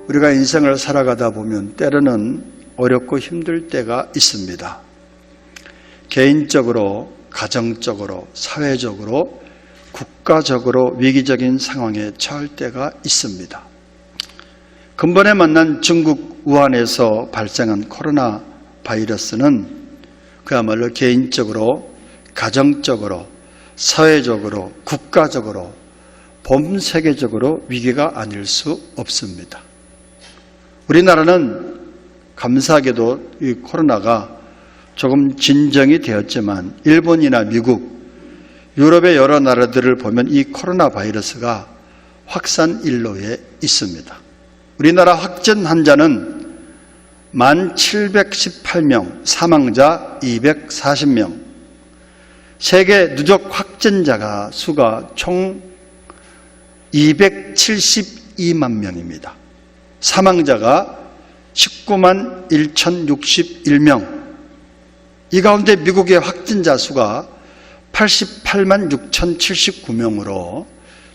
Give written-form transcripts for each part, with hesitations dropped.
우리가 인생을 살아가다 보면 때로는 어렵고 힘들 때가 있습니다. 개인적으로, 가정적으로, 사회적으로, 국가적으로 위기적인 상황에 처할 때가 있습니다. 근본에 만난 중국 우한에서 발생한 코로나 바이러스는 그야말로 개인적으로, 가정적으로, 사회적으로, 국가적으로, 범세계적으로 위기가 아닐 수 없습니다. 우리나라는 감사하게도 이 코로나가 조금 진정이 되었지만 일본이나 미국, 유럽의 여러 나라들을 보면 이 코로나 바이러스가 확산 일로에 있습니다. 우리나라 확진 환자는 1718명, 사망자 240명, 세계 누적 확진자가 수가 총 272만 명입니다. 사망자가 19만 1061명. 이 가운데 미국의 확진자 수가 88만 6079명으로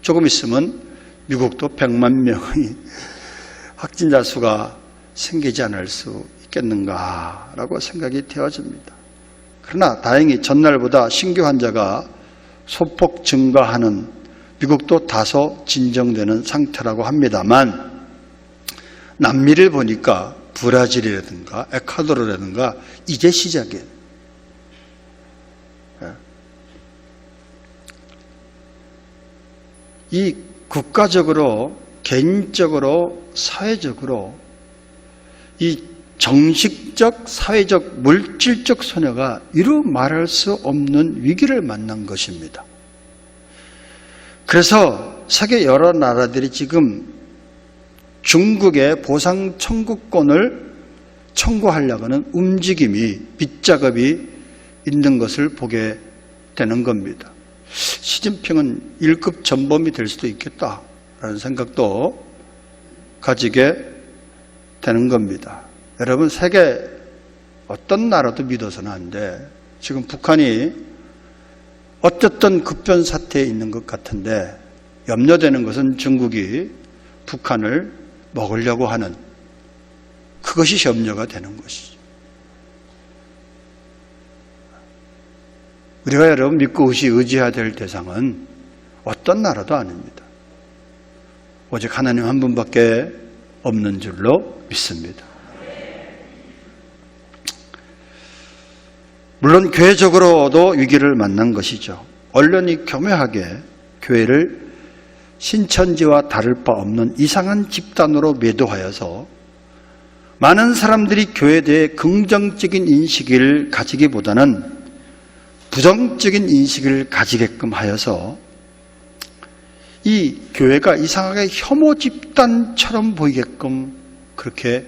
조금 있으면 미국도 100만 명의 확진자 수가 생기지 않을 수 있겠는가라고 생각이 되어집니다. 그러나 다행히 전날보다 신규 환자가 소폭 증가하는 미국도 다소 진정되는 상태라고 합니다만 남미를 보니까 브라질이라든가 에콰도르라든가 이제 시작이에요. 이 국가적으로, 개인적으로, 사회적으로 이 정식적, 사회적, 물질적 손해가 이루 말할 수 없는 위기를 만난 것입니다. 그래서 세계 여러 나라들이 지금 중국의 보상 청구권을 청구하려고 하는 움직임이, 빗작업이 있는 것을 보게 되는 겁니다. 시진핑은 1급 전범이 될 수도 있겠다라는 생각도 가지게 되는 겁니다. 여러분, 세계 어떤 나라도 믿어서는 안 돼. 지금 북한이 어쨌든 급변 사태에 있는 것 같은데 염려되는 것은 중국이 북한을 먹으려고 하는 그것이 염려가 되는 것이죠. 우리가 여러분 믿고 의지해야 될 대상은 어떤 나라도 아닙니다. 오직 하나님 한 분밖에 없는 줄로 믿습니다. 물론 교회적으로도 위기를 만난 것이죠. 언론이 교묘하게 교회를 신천지와 다를 바 없는 이상한 집단으로 매도하여서 많은 사람들이 교회에 대해 긍정적인 인식을 가지기보다는 부정적인 인식을 가지게끔 하여서 이 교회가 이상하게 혐오 집단처럼 보이게끔 그렇게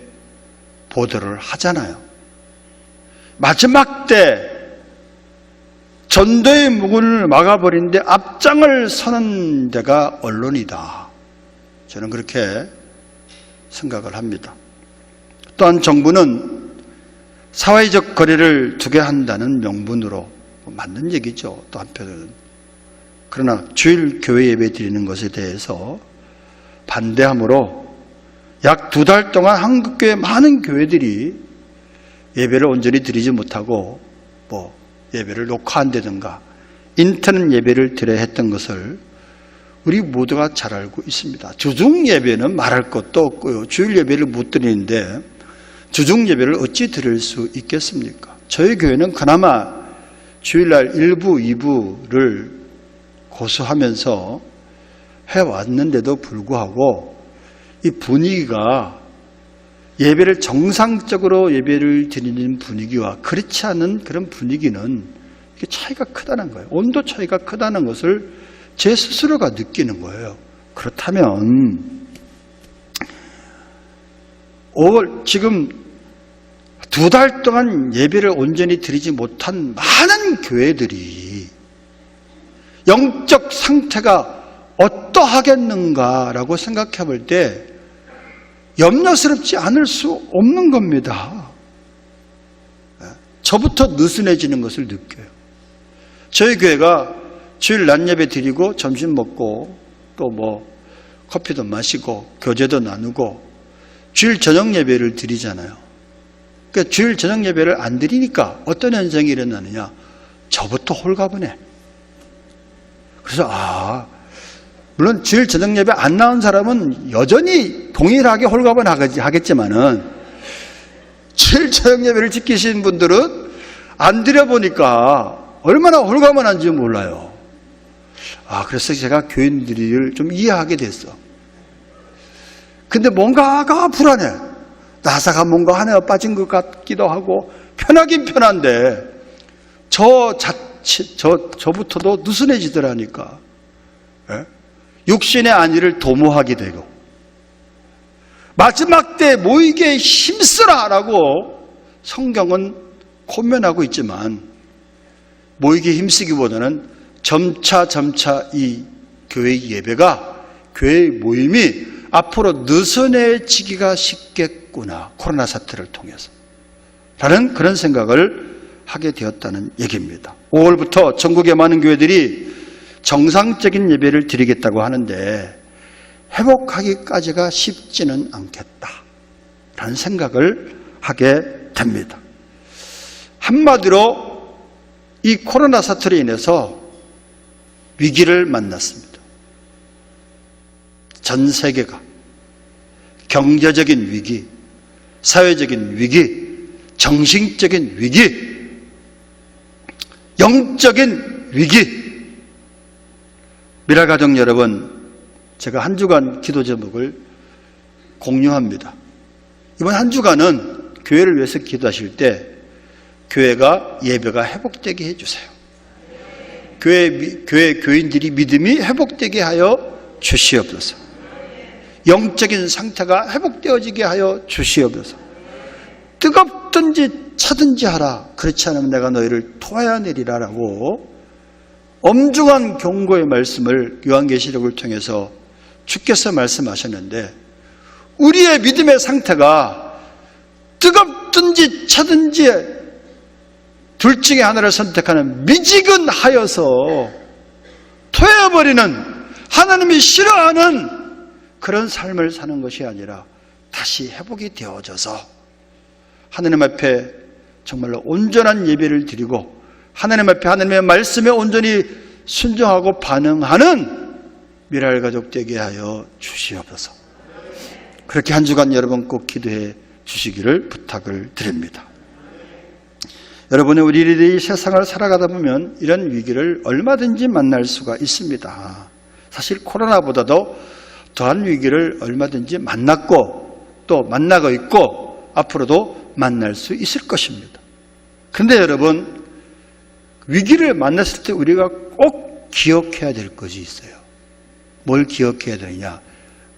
보도를 하잖아요. 마지막 때 전도의 문을 막아버리는데 앞장을 서는 데가 언론이다. 저는 그렇게 생각을 합니다. 또한 정부는 사회적 거리를 두게 한다는 명분으로 맞는 얘기죠. 또 한편으로는. 그러나 주일 교회 예배 드리는 것에 대해서 반대함으로 약 2달 동안 한국교회 많은 교회들이 예배를 온전히 드리지 못하고 예배를 녹화한다든가 인터넷 예배를 드려야 했던 것을 우리 모두가 잘 알고 있습니다. 주중 예배는 말할 것도 없고요. 주일 예배를 못 드리는데 주중 예배를 어찌 드릴 수 있겠습니까? 저희 교회는 그나마 주일날 1부, 2부를 고수하면서 해왔는데도 불구하고 이 분위기가 예배를 정상적으로 예배를 드리는 분위기와 그렇지 않은 그런 분위기는 이게 차이가 크다는 거예요. 온도 차이가 크다는 것을 제 스스로가 느끼는 거예요. 그렇다면 지금 2달 동안 예배를 온전히 드리지 못한 많은 교회들이 영적 상태가 어떠하겠는가라고 생각해 볼 때 염려스럽지 않을 수 없는 겁니다. 저부터 느슨해지는 것을 느껴요. 저희 교회가 주일 낮 예배 드리고 점심 먹고 또 커피도 마시고 교제도 나누고 주일 저녁 예배를 드리잖아요. 그러니까 주일 저녁 예배를 안 드리니까 어떤 현상이 일어나느냐? 저부터 홀가분해. 그래서 물론 주일 저녁 예배 안 나온 사람은 여전히 동일하게 홀가분하겠지만은 주일 저녁 예배를 지키신 분들은 안 드려보니까 얼마나 홀가분한지 몰라요. 그래서 제가 교인들을 좀 이해하게 됐어. 근데 뭔가가 불안해. 나사가 뭔가 하나 빠진 것 같기도 하고, 편하긴 편한데, 저부터도 느슨해지더라니까. 예? 육신의 안위를 도모하게 되고, 마지막 때 모이게 힘쓰라! 라고 성경은 권면하고 있지만, 모이게 힘쓰기보다는 점차 이 교회 예배가, 교회 모임이 앞으로 느슨해지기가 쉽겠구나. 코로나 사태를 통해서. 라는 그런 생각을 하게 되었다는 얘기입니다. 5월부터 전국의 많은 교회들이 정상적인 예배를 드리겠다고 하는데 회복하기까지가 쉽지는 않겠다. 라는 생각을 하게 됩니다. 한마디로 이 코로나 사태로 인해서 위기를 만났습니다. 전 세계가 경제적인 위기, 사회적인 위기, 정신적인 위기, 영적인 위기. 미라가족 여러분, 제가 한 주간 기도 제목을 공유합니다. 이번 한 주간은 교회를 위해서 기도하실 때 교회가 예배가 회복되게 해주세요. 교회 교인들이 믿음이 회복되게 하여 주시옵소서. 영적인 상태가 회복되어지게 하여 주시옵소서. 뜨겁든지 차든지 하라. 그렇지 않으면 내가 너희를 토하여 내리라라고 엄중한 경고의 말씀을 요한계시록을 통해서 주께서 말씀하셨는데, 우리의 믿음의 상태가 뜨겁든지 차든지 둘 중에 하나를 선택하는 미지근하여서 토해버리는, 하나님이 싫어하는 그런 삶을 사는 것이 아니라 다시 회복이 되어져서 하나님 앞에 정말로 온전한 예배를 드리고 하나님 앞에 하나님의 말씀에 온전히 순종하고 반응하는 미랄 가족 되게 하여 주시옵소서. 그렇게 한 주간 여러분 꼭 기도해 주시기를 부탁을 드립니다. 여러분의 우리들이 세상을 살아가다 보면 이런 위기를 얼마든지 만날 수가 있습니다. 사실 코로나보다도 더한 위기를 얼마든지 만났고 또 만나고 있고 앞으로도 만날 수 있을 것입니다. 그런데 여러분, 위기를 만났을 때 우리가 꼭 기억해야 될 것이 있어요. 뭘 기억해야 되느냐?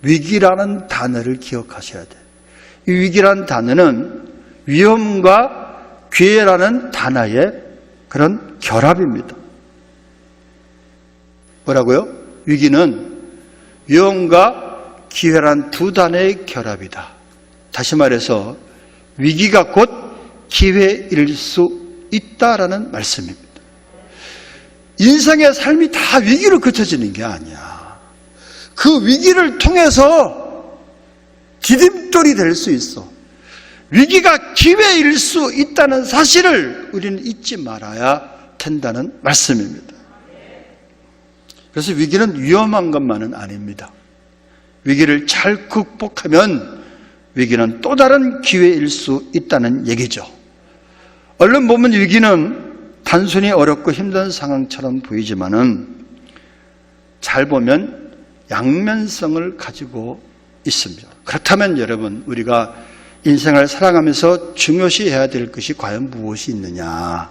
위기라는 단어를 기억하셔야 돼요. 이 위기라는 단어는 위험과 기회라는 단어의 그런 결합입니다. 뭐라고요? 위기는 위험과 기회란 두 단어의 결합이다. 다시 말해서 위기가 곧 기회일 수 있다라는 말씀입니다. 인생의 삶이 다 위기로 그쳐지는 게 아니야. 그 위기를 통해서 디딤돌이 될 수 있어. 위기가 기회일 수 있다는 사실을 우리는 잊지 말아야 된다는 말씀입니다. 그래서 위기는 위험한 것만은 아닙니다. 위기를 잘 극복하면 위기는 또 다른 기회일 수 있다는 얘기죠. 얼른 보면 위기는 단순히 어렵고 힘든 상황처럼 보이지만은 잘 보면 양면성을 가지고 있습니다. 그렇다면 여러분, 우리가 인생을 살아가면서 중요시해야 될 것이 과연 무엇이 있느냐?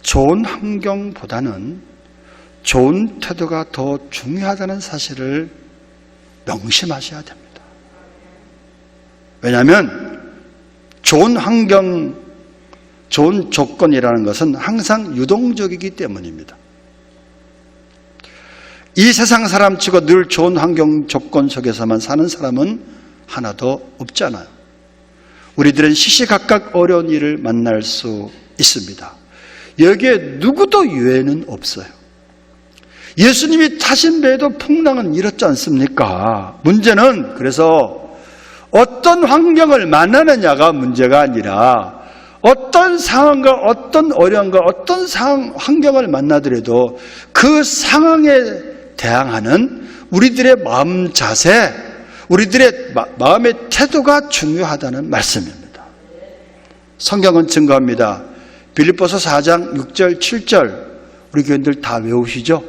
좋은 환경보다는 좋은 태도가 더 중요하다는 사실을 명심하셔야 됩니다. 왜냐하면 좋은 환경, 좋은 조건이라는 것은 항상 유동적이기 때문입니다. 이 세상 사람치고 늘 좋은 환경 조건 속에서만 사는 사람은 하나도 없잖아요. 우리들은 시시각각 어려운 일을 만날 수 있습니다. 여기에 누구도 유해는 없어요. 예수님이 타신 배에도 풍랑은 일었지 않습니까? 문제는 그래서 어떤 환경을 만나느냐가 문제가 아니라 어떤 상황과 어떤 어려움과 어떤 환경을 만나더라도 그 상황에 대항하는 우리들의 마음 자세, 우리들의 마음의 태도가 중요하다는 말씀입니다. 성경은 증거합니다. 빌립보서 4장 6절 7절 우리 교인들 다 외우시죠?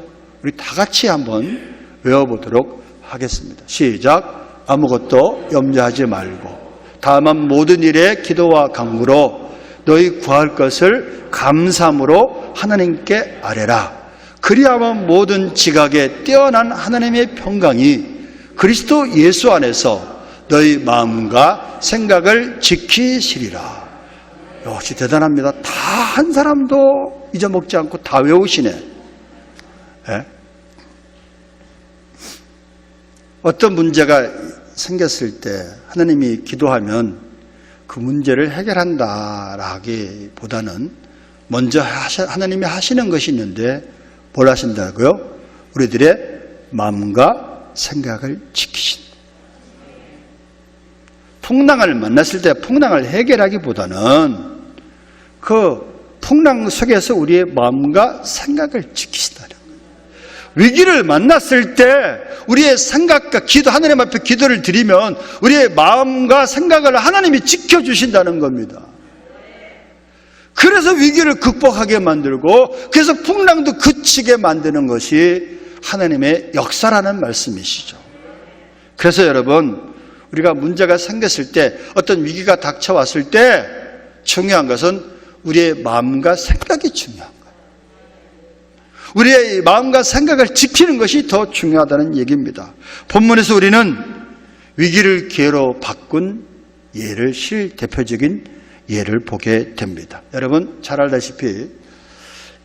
우리 다 같이 한번 외워보도록 하겠습니다. 시작. 아무것도 염려하지 말고 다만 모든 일에 기도와 간구로 너희 구할 것을 감사함으로 하나님께 아뢰라. 그리하면 모든 지각에 뛰어난 하나님의 평강이 그리스도 예수 안에서 너희 마음과 생각을 지키시리라. 역시 대단합니다. 다 한 사람도 잊어먹지 않고 다 외우시네. 예? 어떤 문제가 생겼을 때 하나님이 기도하면 그 문제를 해결한다라기보다는 먼저 하나님이 하시는 것이 있는데 뭘 하신다고요? 우리들의 마음과 생각을 지키신다. 풍랑을 만났을 때 풍랑을 해결하기보다는 그 풍랑 속에서 우리의 마음과 생각을 지키신다는 거예요. 위기를 만났을 때 우리의 생각과 기도, 하나님 앞에 기도를 드리면 우리의 마음과 생각을 하나님이 지켜주신다는 겁니다. 그래서 위기를 극복하게 만들고 그래서 풍랑도 그치게 만드는 것이 하나님의 역사라는 말씀이시죠. 그래서 여러분, 우리가 문제가 생겼을 때, 어떤 위기가 닥쳐왔을 때 중요한 것은 우리의 마음과 생각이 중요한 거예요. 우리의 마음과 생각을 지키는 것이 더 중요하다는 얘기입니다. 본문에서 우리는 위기를 기회로 바꾼 예를, 실대표적인 예를 보게 됩니다. 여러분 잘 알다시피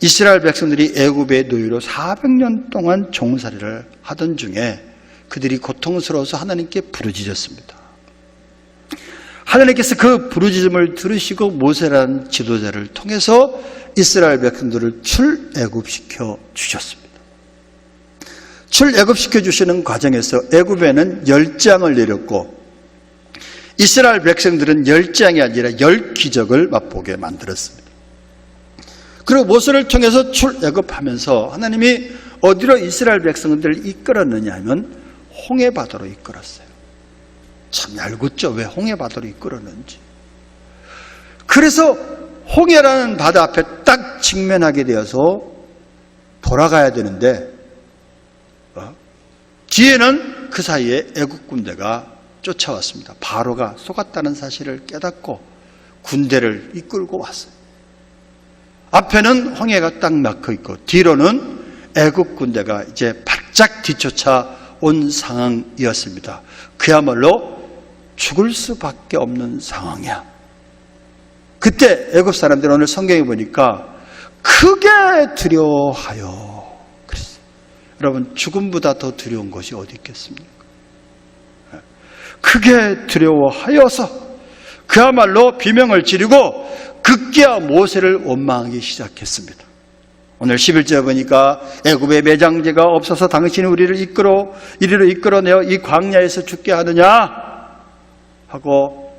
이스라엘 백성들이 애굽의 노예로 400년 동안 종살이를 하던 중에 그들이 고통스러워서 하나님께 부르짖었습니다. 하나님께서 그 부르짖음을 들으시고 모세라는 지도자를 통해서 이스라엘 백성들을 출애굽시켜 주셨습니다. 출애굽시켜 주시는 과정에서 애굽에는 10장을 내렸고 이스라엘 백성들은 10장이 아니라 10기적을 맛보게 만들었습니다. 그리고 모세를 통해서 출애굽하면서 하나님이 어디로 이스라엘 백성들을 이끌었느냐 하면 홍해바다로 이끌었어요. 참 얄궂죠. 왜 홍해바다로 이끌었는지. 그래서 홍해라는 바다 앞에 딱 직면하게 되어서 돌아가야 되는데 뒤에는 그 사이에 애국 군대가 쫓아왔습니다. 바로가 속았다는 사실을 깨닫고 군대를 이끌고 왔어요. 앞에는 홍해가 딱 막혀 있고 뒤로는 애국 군대가 이제 바짝 뒤쫓아 온 상황이었습니다. 그야말로 죽을 수밖에 없는 상황이야. 그때 애굽 사람들은 오늘 성경에 보니까 크게 두려워하여 그랬어요. 여러분 죽음보다 더 두려운 것이 어디 있겠습니까? 크게 두려워하여서 그야말로 비명을 지르고 급기야 모세를 원망하기 시작했습니다. 오늘 11절에 보니까 애굽에 매장제가 없어서 당신이 우리를 이리로 이끌어내어 이 광야에서 죽게 하느냐 하고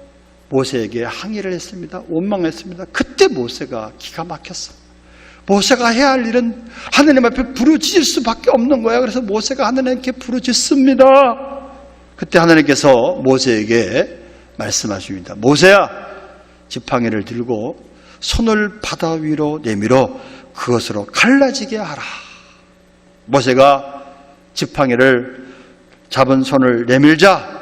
모세에게 항의를 했습니다. 원망했습니다. 그때 모세가 기가 막혔어. 모세가 해야 할 일은 하나님 앞에 부르짖을 수밖에 없는 거야. 그래서 모세가 하나님께 부르짖습니다. 그때 하나님께서 모세에게 말씀하십니다. 모세야, 지팡이를 들고 손을 바다 위로 내밀어 그것으로 갈라지게 하라. 모세가 지팡이를 잡은 손을 내밀자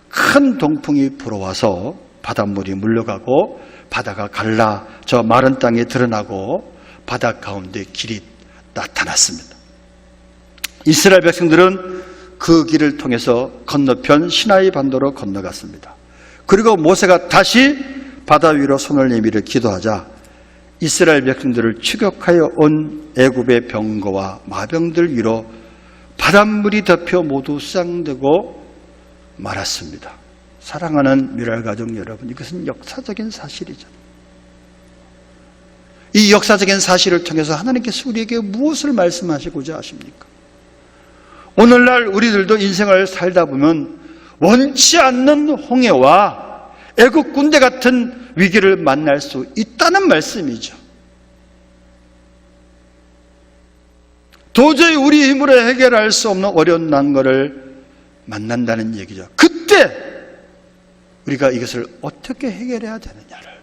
큰 동풍이 불어와서 바닷물이 물러가고 바다가 갈라 저 마른 땅에 드러나고 바다 가운데 길이 나타났습니다. 이스라엘 백성들은 그 길을 통해서 건너편 시나이 반도로 건너갔습니다. 그리고 모세가 다시 바다 위로 손을 내밀어 기도하자 이스라엘 백성들을 추격하여 온 애굽의 병거와 마병들 위로 바닷물이 덮여 모두 수장되고 말았습니다. 사랑하는 미랄가족 여러분, 이것은 역사적인 사실이죠. 이 역사적인 사실을 통해서 하나님께서 우리에게 무엇을 말씀하시고자 하십니까? 오늘날 우리들도 인생을 살다 보면 원치 않는 홍해와 애국 군대 같은 위기를 만날 수 있다는 말씀이죠. 도저히 우리 힘으로 해결할 수 없는 어려운 난거를 만난다는 얘기죠. 그때 우리가 이것을 어떻게 해결해야 되느냐를,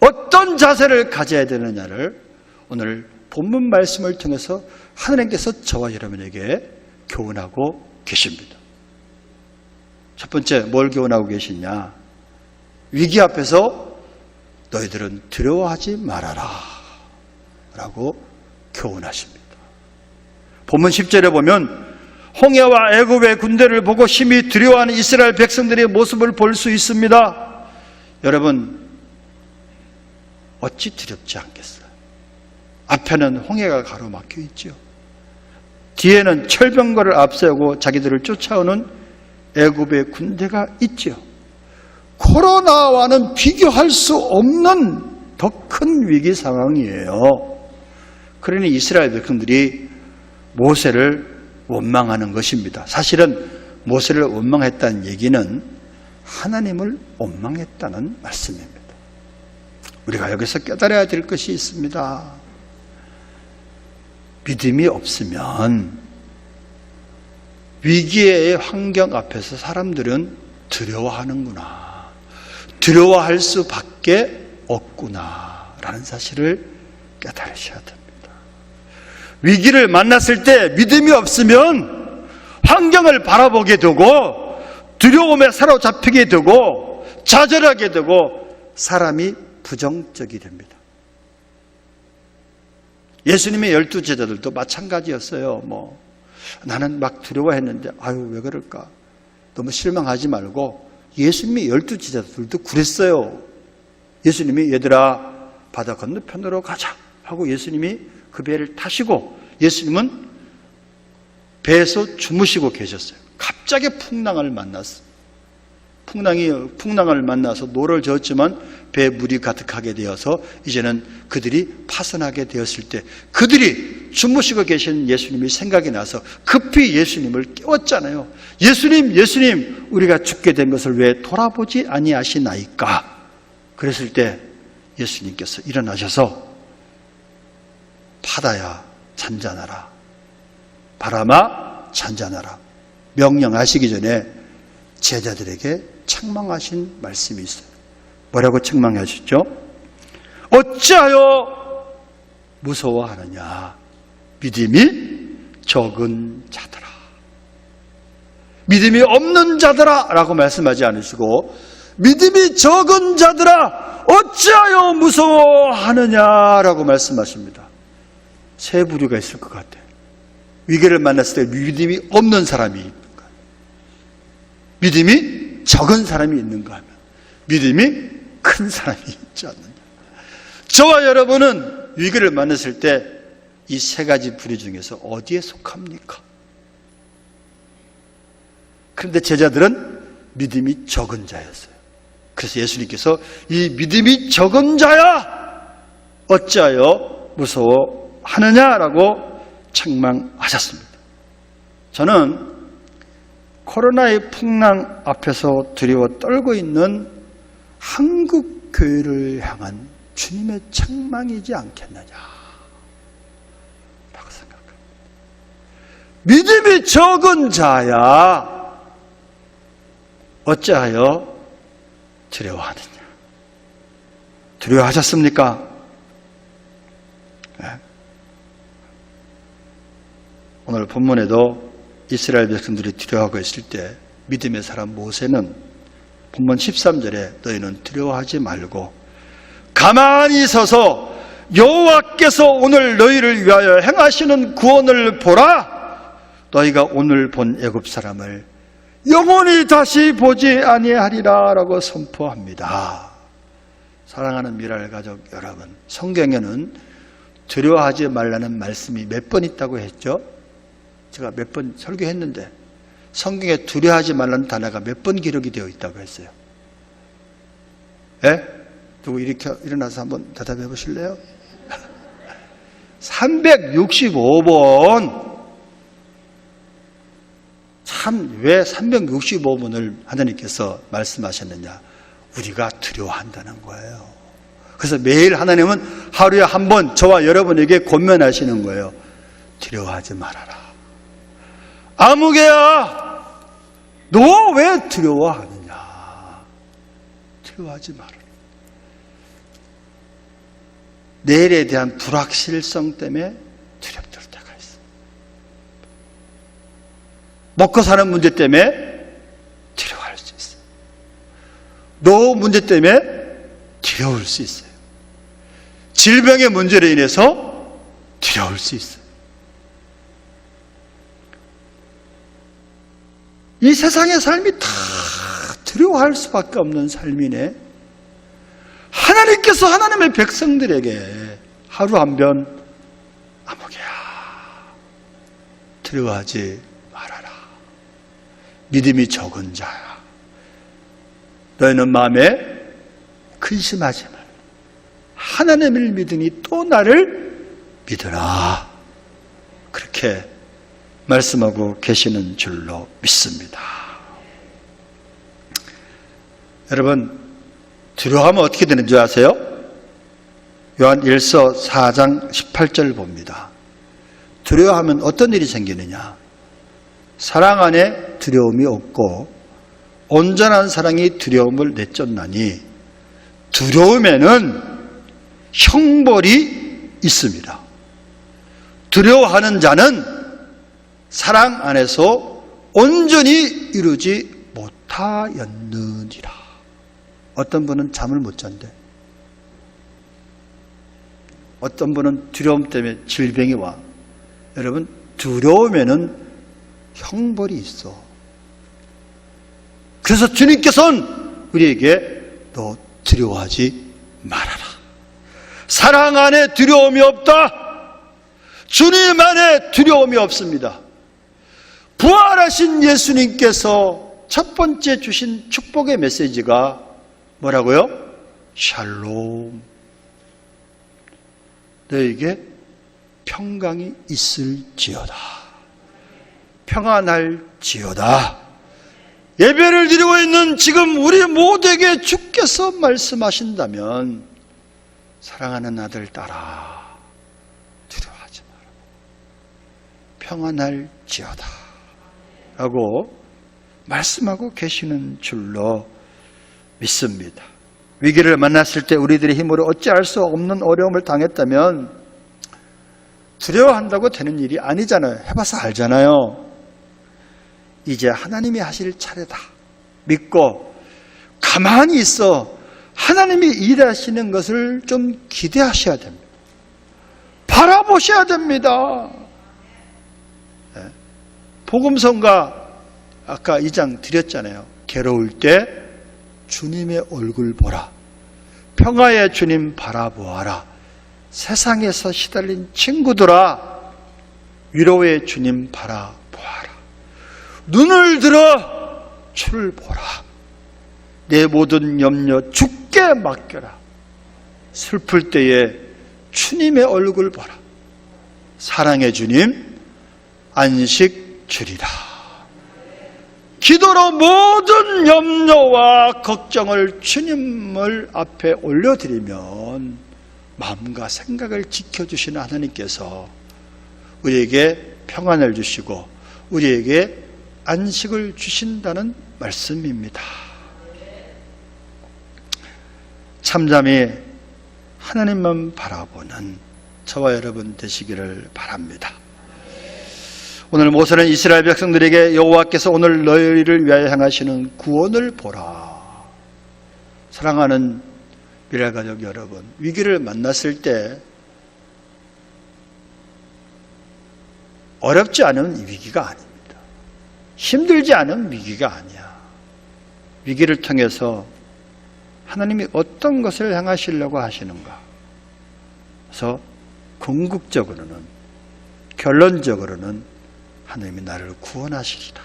어떤 자세를 가져야 되느냐를 오늘 본문 말씀을 통해서 하나님께서 저와 여러분에게 교훈하고 계십니다. 첫 번째, 뭘 교훈하고 계시냐? 위기 앞에서 너희들은 두려워하지 말아라 라고 교훈하십니다. 본문 10절에 보면 홍해와 애굽의 군대를 보고 심히 두려워하는 이스라엘 백성들의 모습을 볼 수 있습니다. 여러분, 어찌 두렵지 않겠어요? 앞에는 홍해가 가로막혀 있죠. 뒤에는 철병거를 앞세우고 자기들을 쫓아오는 애굽의 군대가 있죠. 코로나와는 비교할 수 없는 더 큰 위기 상황이에요. 그러니 이스라엘 백성들이 모세를 원망하는 것입니다. 사실은 모세를 원망했다는 얘기는 하나님을 원망했다는 말씀입니다. 우리가 여기서 깨달아야 될 것이 있습니다. 믿음이 없으면 위기의 환경 앞에서 사람들은 두려워하는구나, 두려워할 수밖에 없구나 라는 사실을 깨달으셔야 됩니다. 위기를 만났을 때 믿음이 없으면 환경을 바라보게 되고 두려움에 사로잡히게 되고 좌절하게 되고 사람이 부정적이 됩니다. 예수님의 12제자들도 마찬가지였어요. 나는 막 두려워했는데 아유 왜 그럴까? 너무 실망하지 말고 예수님의 12제자들도 그랬어요. 예수님이 얘들아 바다 건너편으로 가자 하고 예수님이 그 배를 타시고 예수님은 배에서 주무시고 계셨어요. 갑자기 풍랑을 만났어요. 풍랑을 만나서 노를 저었지만 배에 물이 가득하게 되어서 이제는 그들이 파선하게 되었을 때 그들이 주무시고 계신 예수님이 생각이 나서 급히 예수님을 깨웠잖아요. 예수님, 우리가 죽게 된 것을 왜 돌아보지 아니하시나이까? 그랬을 때 예수님께서 일어나셔서 바다야 잔잔하라, 바람아 잔잔하라 명령하시기 전에 제자들에게 책망하신 말씀이 있어요. 뭐라고 책망하셨죠? 어찌하여 무서워하느냐? 믿음이 적은 자들아. 믿음이 없는 자들아 라고 말씀하지 않으시고 믿음이 적은 자들아 어찌하여 무서워하느냐라고 말씀하십니다. 세 부류가 있을 것 같아요. 위기를 만났을 때 믿음이 없는 사람이 있는가, 믿음이 적은 사람이 있는가 하면 믿음이 큰 사람이 있지 않느냐. 저와 여러분은 위기를 만났을 때 이 세 가지 부류 중에서 어디에 속합니까? 그런데 제자들은 믿음이 적은 자였어요. 그래서 예수님께서 이 믿음이 적은 자야 어찌하여 무서워하느냐라고 책망하셨습니다. 저는 코로나의 풍랑 앞에서 두려워 떨고 있는 한국 교회를 향한 주님의 책망이지 않겠느냐 라고 생각합니다. 믿음이 적은 자야 어찌하여 두려워하느냐. 두려워하셨습니까? 네. 오늘 본문에도 이스라엘 백성들이 두려워하고 있을 때 믿음의 사람 모세는 본문 13절에 너희는 두려워하지 말고 가만히 서서 여호와께서 오늘 너희를 위하여 행하시는 구원을 보라. 너희가 오늘 본 애굽 사람을 영원히 다시 보지 아니하리라 라고 선포합니다. 사랑하는 미랄 가족 여러분, 성경에는 두려워하지 말라는 말씀이 몇 번 있다고 했죠? 제가 몇 번 설교했는데 성경에 두려워하지 말라는 단어가 몇 번 기록이 되어 있다고 했어요? 예? 누구 일어나서 한번 대답해 보실래요? 365번. 참 왜 365번을 하나님께서 말씀하셨느냐? 우리가 두려워한다는 거예요. 그래서 매일 하나님은 하루에 한 번 저와 여러분에게 권면하시는 거예요. 두려워하지 말아라. 아무개야, 너 왜 두려워하느냐? 두려워하지 말아라. 내일에 대한 불확실성 때문에 두렵들 때가 있어. 먹고 사는 문제 때문에 두려워할 수 있어. 노후 문제 때문에 두려울 수 있어요. 질병의 문제로 인해서 두려울 수 있어요. 이 세상의 삶이 다 두려워할 수밖에 없는 삶이네. 하나님께서 하나님의 백성들에게 하루 한 변 아무개야 두려워하지 말아라. 믿음이 적은 자야, 너희는 마음에 근심하지 말라. 하나님을 믿으니 또 나를 믿으라. 그렇게 말씀하고 계시는 줄로 믿습니다. 여러분, 두려워하면 어떻게 되는 줄 아세요? 요한 1서 4장 18절 봅니다. 두려워하면 어떤 일이 생기느냐? 사랑 안에 두려움이 없고 온전한 사랑이 두려움을 내쫓나니 두려움에는 형벌이 있습니다. 두려워하는 자는 사랑 안에서 온전히 이루지 못하였느니라. 어떤 분은 잠을 못 잔대. 어떤 분은 두려움 때문에 질병이 와. 여러분, 두려움에는 형벌이 있어. 그래서 주님께서는 우리에게 너 두려워하지 말아라. 사랑 안에 두려움이 없다. 주님 안에 두려움이 없습니다. 부활하신 예수님께서 첫 번째 주신 축복의 메시지가 뭐라고요? 샬롬. 너에게 평강이 있을지어다. 평안할지어다. 예배를 드리고 있는 지금 우리 모두에게 주께서 말씀하신다면 사랑하는 아들 딸아, 두려워하지 마라. 평안할지어다 라고 말씀하고 계시는 줄로 믿습니다. 위기를 만났을 때 우리들의 힘으로 어찌할 수 없는 어려움을 당했다면 두려워한다고 되는 일이 아니잖아요. 해봐서 알잖아요. 이제 하나님이 하실 차례다 믿고 가만히 있어 하나님이 일하시는 것을 좀 기대하셔야 됩니다. 바라보셔야 됩니다. 복음성가 아까 2장 드렸잖아요. 괴로울 때 주님의 얼굴 보라. 평화의 주님 바라보아라. 세상에서 시달린 친구들아, 위로의 주님 바라보아라. 눈을 들어 주를 보라. 내 모든 염려 주께 맡겨라. 슬플 때에 주님의 얼굴 보라. 사랑의 주님 안식 주리라. 기도로 모든 염려와 걱정을 주님을 앞에 올려드리면 마음과 생각을 지켜주시는 하나님께서 우리에게 평안을 주시고 우리에게 안식을 주신다는 말씀입니다. 참잠이 하나님만 바라보는 저와 여러분 되시기를 바랍니다. 오늘 모세는 이스라엘 백성들에게 여호와께서 오늘 너희를 위하여 행하시는 구원을 보라. 사랑하는 미래가족 여러분, 위기를 만났을 때 어렵지 않은 위기가 아닙니다. 힘들지 않은 위기가 아니야. 위기를 통해서 하나님이 어떤 것을 행하시려고 하시는가. 그래서 궁극적으로는, 결론적으로는 하나님이 나를 구원하시리라.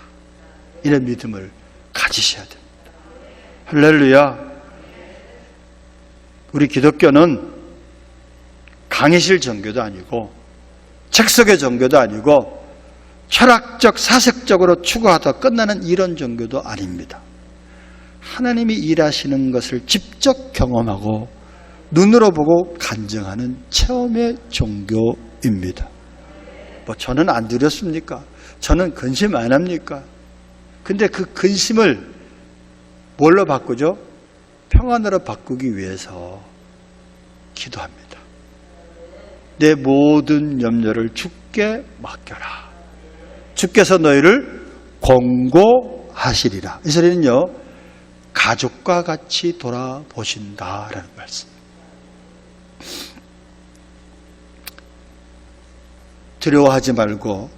이런 믿음을 가지셔야 됩니다. 할렐루야. 우리 기독교는 강의실 종교도 아니고 책 속의 종교도 아니고 철학적, 사색적으로 추구하다 끝나는 이런 종교도 아닙니다. 하나님이 일하시는 것을 직접 경험하고 눈으로 보고 간증하는 체험의 종교입니다. 뭐 저는 안 드렸습니까? 저는 근심 안 합니까? 근데 그 근심을 뭘로 바꾸죠? 평안으로 바꾸기 위해서 기도합니다. 내 모든 염려를 주께 맡겨라. 주께서 너희를 권고하시리라. 이 소리는요, 가족과 같이 돌아보신다라는 말씀. 두려워하지 말고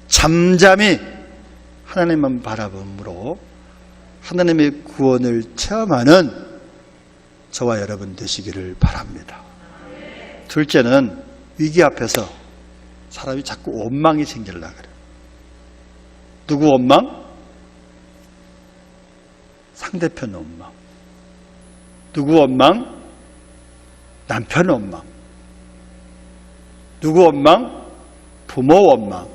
잠잠히 하나님만 바라봄으로 하나님의 구원을 체험하는 저와 여러분 되시기를 바랍니다. 둘째는 위기 앞에서 사람이 자꾸 원망이 생기려고 그래요. 누구 원망? 상대편 원망. 누구 원망? 남편 원망. 누구 원망? 부모 원망.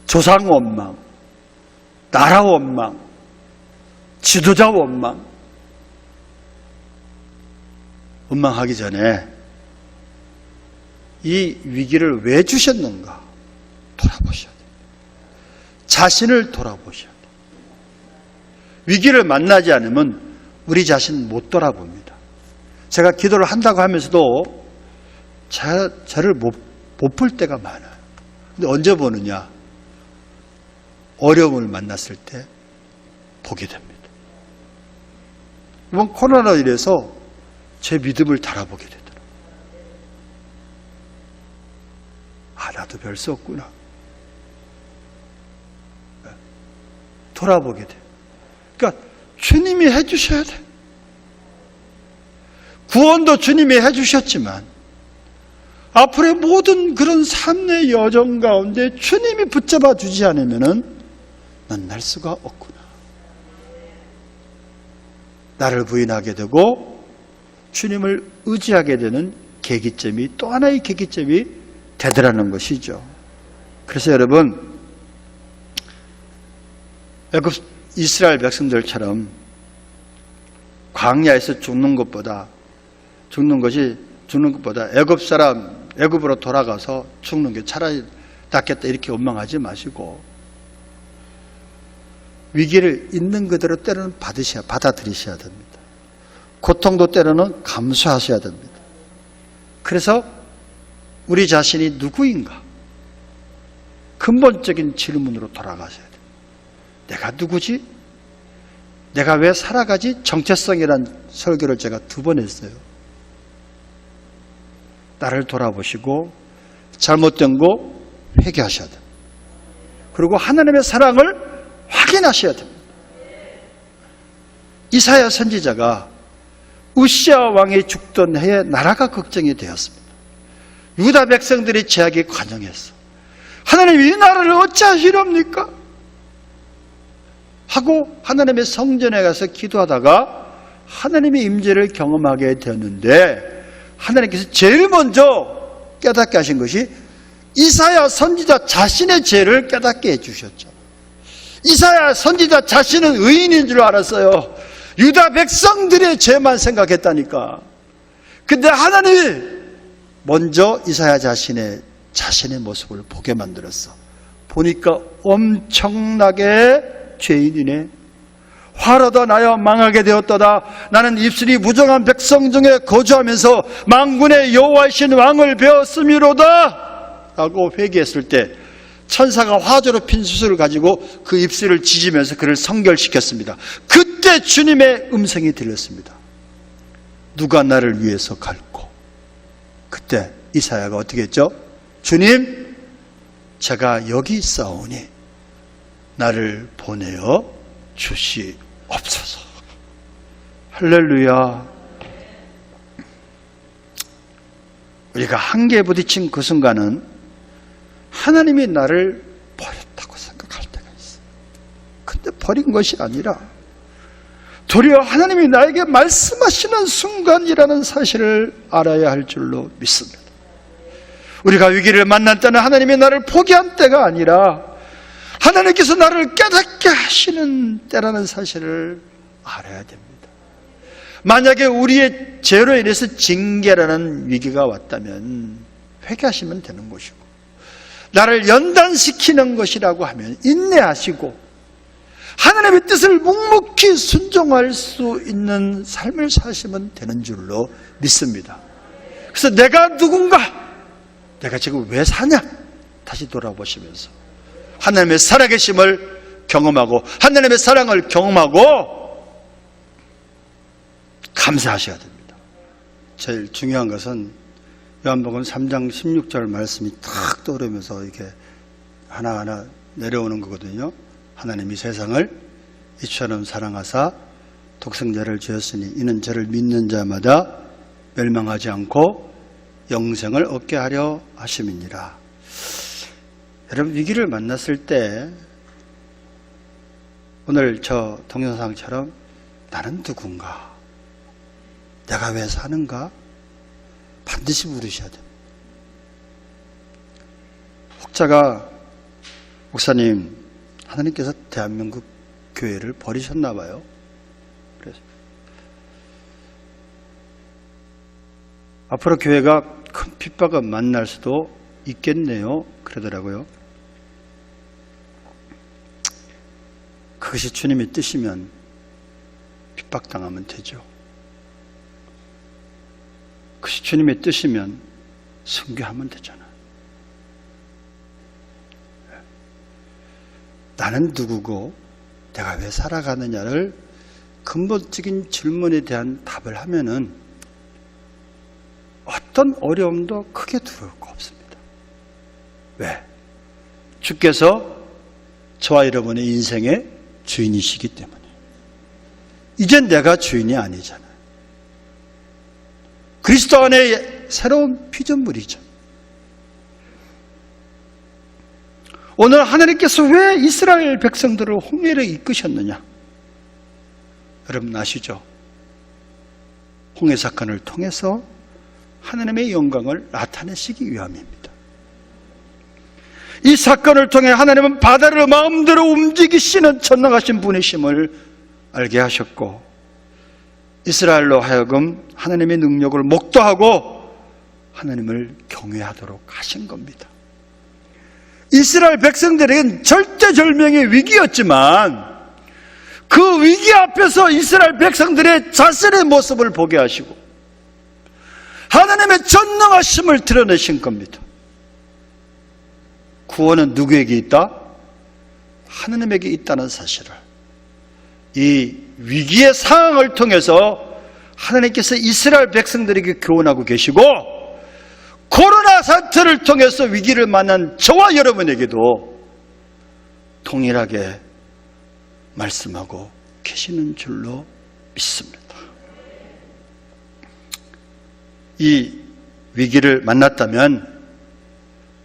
조상 원망. 나라 원망. 지도자 원망. 원망하기 전에 이 위기를 왜 주셨는가 돌아보셔야 돼요. 자신을 돌아보셔야 돼요. 위기를 만나지 않으면 우리 자신 못 돌아봅니다. 제가 기도를 한다고 하면서도 저를 못 볼 때가 많아요. 근데 언제 보느냐? 어려움을 만났을 때 보게 됩니다. 이번 코로나로 인해서 제 믿음을 달아보게 되더라고요. 아, 나도 별 수 없구나. 돌아보게 돼요. 그러니까 주님이 해주셔야 돼. 구원도 주님이 해주셨지만 앞으로의 모든 그런 삶의 여정 가운데 주님이 붙잡아 주지 않으면 난 날 수가 없구나. 나를 부인하게 되고 주님을 의지하게 되는 계기점이 또 하나의 계기점이 되더라는 것이죠. 그래서 여러분, 애굽 이스라엘 백성들처럼 광야에서 죽는 것보다 애굽으로 돌아가서 죽는 게 차라리 낫겠다 이렇게 원망하지 마시고 위기를 있는 그대로 때로는 받아들이셔야 됩니다. 고통도 때로는 감수하셔야 됩니다. 그래서 우리 자신이 누구인가? 근본적인 질문으로 돌아가셔야 돼요. 내가 누구지? 내가 왜 살아가지? 정체성이란 설교를 제가 2번 했어요. 나를 돌아보시고 잘못된 거 회개하셔야 됩니다. 그리고 하나님의 사랑을 확인하셔야 됩니다. 이사야 선지자가 우시아 왕이 죽던 해에 나라가 걱정이 되었습니다. 유다 백성들이 제약에 관영했어. 하나님 이 나라를 어찌하시렵니까? 하고 하나님의 성전에 가서 기도하다가 하나님의 임재를 경험하게 되었는데 하나님께서 제일 먼저 깨닫게 하신 것이 이사야 선지자 자신의 죄를 깨닫게 해주셨죠. 이사야 선지자 자신은 의인인 줄 알았어요. 유다 백성들의 죄만 생각했다니까. 근데 하나님이 먼저 이사야 자신의 모습을 보게 만들었어. 보니까 엄청나게 죄인이네. 화로다 나여 망하게 되었도다. 나는 입술이 무정한 백성 중에 거주하면서 만군의 여호와이신 왕을 배웠음이로다 라고 회개했을 때 천사가 화조로 핀 숯을 가지고 그 입술을 지지면서 그를 성결시켰습니다. 그때 주님의 음성이 들렸습니다. 누가 나를 위해서 갈고. 그때 이사야가 어떻게 했죠? 주님, 제가 여기 있사오니 나를 보내어 주시옵소서. 할렐루야. 우리가 한계에 부딪힌 그 순간은 하나님이 나를 버렸다고 생각할 때가 있어요. 근데 버린 것이 아니라 도리어 하나님이 나에게 말씀하시는 순간이라는 사실을 알아야 할 줄로 믿습니다. 우리가 위기를 만날 때는 하나님이 나를 포기한 때가 아니라 하나님께서 나를 깨닫게 하시는 때라는 사실을 알아야 됩니다. 만약에 우리의 죄로 인해서 징계라는 위기가 왔다면 회개하시면 되는 것이고, 나를 연단시키는 것이라고 하면 인내하시고 하나님의 뜻을 묵묵히 순종할 수 있는 삶을 사시면 되는 줄로 믿습니다. 그래서 내가 누군가, 내가 지금 왜 사냐, 다시 돌아보시면서 하나님의 살아계심을 경험하고 하나님의 사랑을 경험하고 감사하셔야 됩니다. 제일 중요한 것은 요한복음 3장 16절 말씀이 탁 떠오르면서 이렇게 하나하나 내려오는 거거든요. 하나님이 세상을 이처럼 사랑하사 독생자를 주었으니 이는 저를 믿는 자마다 멸망하지 않고 영생을 얻게 하려 하심이니라. 여러분, 위기를 만났을 때 오늘 저 동영상처럼 나는 누군가, 내가 왜 사는가 반드시 물으셔야 됩니다. 혹자가 목사님, 하나님께서 대한민국 교회를 버리셨나 봐요. 그래서 앞으로 교회가 큰 핍박을 만날 수도 있겠네요. 그러더라고요. 그것이 주님의 뜻이면 핍박당하면 되죠. 그것이 주님의 뜻이면 순교하면 되잖아요. 나는 누구고 내가 왜 살아가느냐를 근본적인 질문에 대한 답을 하면은 어떤 어려움도 크게 두려울 거 없습니다. 왜? 주께서 저와 여러분의 인생의 주인이시기 때문에. 이젠 내가 주인이 아니잖아요. 그리스도 안에 새로운 피조물이죠. 오늘 하나님께서 왜 이스라엘 백성들을 홍해를 이끄셨느냐? 여러분 아시죠? 홍해 사건을 통해서 하나님의 영광을 나타내시기 위함입니다. 이 사건을 통해 하나님은 바다를 마음대로 움직이시는 전능하신 분이심을 알게 하셨고, 이스라엘로 하여금 하나님의 능력을 목도하고 하나님을 경외하도록 하신 겁니다. 이스라엘 백성들에겐 절대절명의 위기였지만 그 위기 앞에서 이스라엘 백성들의 자신의 모습을 보게 하시고 하나님의 전능하심을 드러내신 겁니다. 구원은 누구에게 있다? 하나님에게 있다는 사실을, 이 위기의 상황을 통해서 하나님께서 이스라엘 백성들에게 교훈하고 계시고, 코로나 사태를 통해서 위기를 만난 저와 여러분에게도 동일하게 말씀하고 계시는 줄로 믿습니다. 이 위기를 만났다면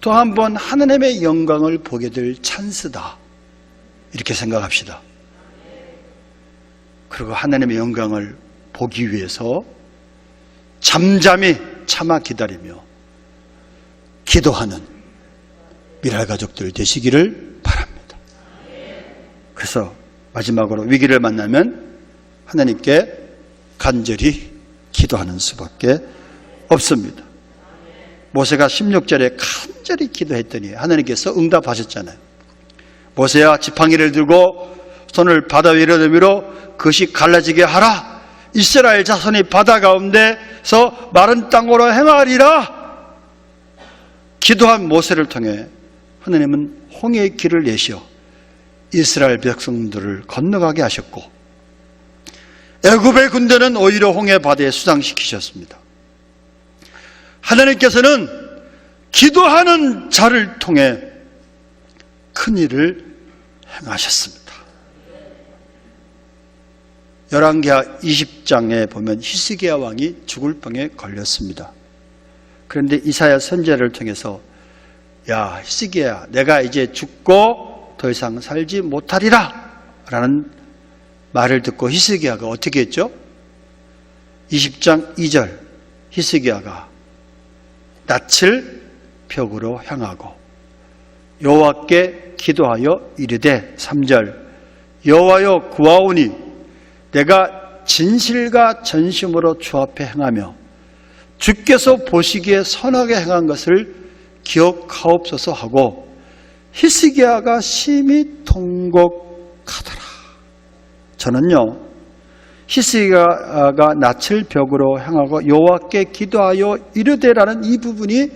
또 한 번 하나님의 영광을 보게 될 찬스다, 이렇게 생각합시다. 그리고 하나님의 영광을 보기 위해서 잠잠히 참아 기다리며 기도하는 미랄 가족들 되시기를 바랍니다. 그래서 마지막으로 위기를 만나면 하나님께 간절히 기도하는 수밖에 없습니다. 모세가 16절에 간절히 기도했더니 하나님께서 응답하셨잖아요. 모세야, 지팡이를 들고 손을 바다 위로 내밀어 그것이 갈라지게 하라. 이스라엘 자손이 바다 가운데서 마른 땅으로 행하리라. 기도한 모세를 통해 하나님은 홍해의 길을 내시어 이스라엘 백성들을 건너가게 하셨고, 애굽의 군대는 오히려 홍해 바다에 수상시키셨습니다. 하나님께서는 기도하는 자를 통해 큰 일을 행하셨습니다. 열왕기하 20장에 보면 히스기야 왕이 죽을 병에 걸렸습니다. 그런데 이사야 선지자를 통해서, 야 히스기야, 내가 이제 죽고 더 이상 살지 못하리라 라는 말을 듣고 히스기야가 어떻게 했죠? 20장 2절, 히스기야가 낯을 벽으로 향하고 여호와께 기도하여 이르되 3절 여호와여 구하오니 내가 진실과 전심으로 주 앞에 행하며 주께서 보시기에 선하게 행한 것을 기억하옵소서 하고 히스기야가 심히 통곡하더라. 저는요 히스기야가 낯을 벽으로 향하고 여호와께 기도하여 이르되라는 이 부분이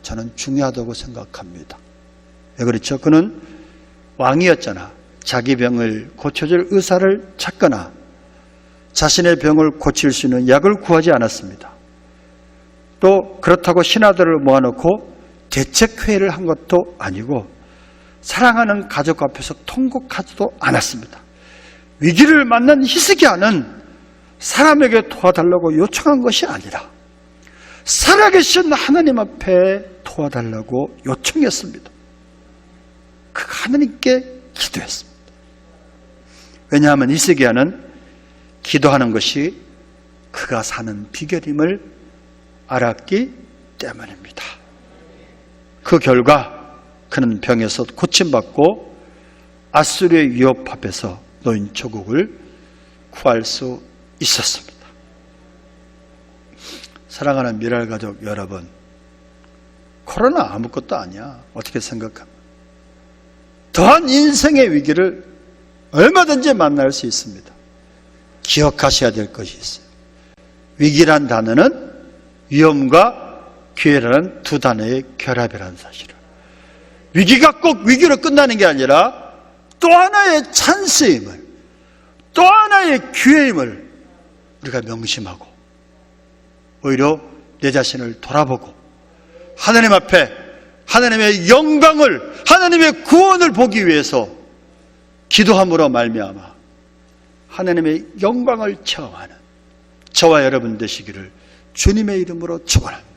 저는 중요하다고 생각합니다. 왜 그렇죠? 그는 왕이었잖아. 자기 병을 고쳐줄 의사를 찾거나 자신의 병을 고칠 수 있는 약을 구하지 않았습니다. 또 그렇다고 신하들을 모아놓고 대책회의를 한 것도 아니고 사랑하는 가족 앞에서 통곡하지도 않았습니다. 위기를 만난 히스기야는 사람에게 도와달라고 요청한 것이 아니라 살아계신 하나님 앞에 도와달라고 요청했습니다. 그가 하나님께 기도했습니다. 왜냐하면 히스기야는 기도하는 것이 그가 사는 비결임을 알았기 때문입니다. 그 결과 그는 병에서 고침받고 아수르의 위협 앞에서 노인 조국을 구할 수 있었습니다. 사랑하는 미랄 가족 여러분, 코로나 아무것도 아니야. 어떻게 생각합니까? 더한 인생의 위기를 얼마든지 만날 수 있습니다. 기억하셔야 될 것이 있어요. 위기란 단어는 위험과 기회라는 두 단어의 결합이라는 사실을. 위기가 꼭 위기로 끝나는 게 아니라 또 하나의 찬스임을, 또 하나의 기회임을 우리가 명심하고 오히려 내 자신을 돌아보고 하나님 앞에 하나님의 영광을, 하나님의 구원을 보기 위해서 기도함으로 말미암아 하나님의 영광을 체험하는 저와 여러분 되시기를 주님의 이름으로 축원합니다.